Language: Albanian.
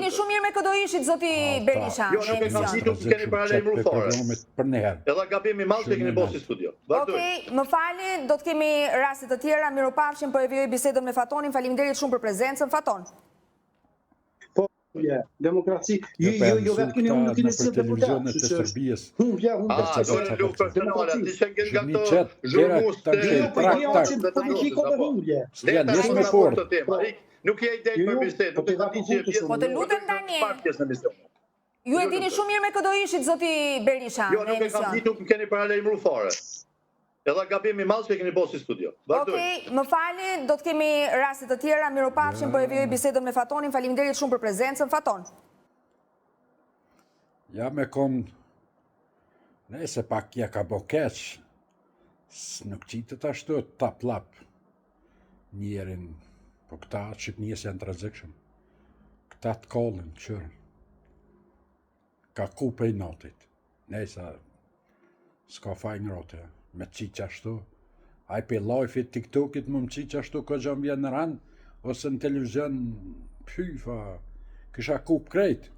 dini shumë mirë me këdo ishit, zoti Berisha. Jo, nuk e kam ditur që keni paralajmëruar fare. Edhe gabim i madh që keni bërë si studio. Okej, më falni, do të kemi raste të tjera, miropafshim, po e vijoj bisedën me Fatonin. Faleminderit shumë për prezencën, Faton. Demokraci, jo vetë keni unë nuk keni së deputat, të Serbisë. Humbja. Do luft personale, ti që ngel nga këto zhurmuste. Nuk je ide për bisedë, nuk e di që pjesë. Po të lutem tani. Ju e dini shumë mirë me këdo ishit, zoti Berisha. Jo, nuk e kam ditur që keni paralajmëruar fare. Edhe gabim i madh që keni bërë si studio. Okej, më falni, do të kemi raste të tjera, miropafshim, po e vijoj bisedën me Fatonin. Faleminderit shumë për prezencën, Faton. Ja me kom, nëse pak ja ka bo keq, nuk qitet ashtu taplap njerin, po këta Shqipënijës janë të rrezikshëm. Këta të kollin, qërën. Ka ku prej notit. Nëse s'ka faj ngrote, me qiq ashtu. Aj pe live-it TikTokit më qiq ashtu ko gjëm vjen në ranë, ose në televizion, pyfa, kisha kup krejt.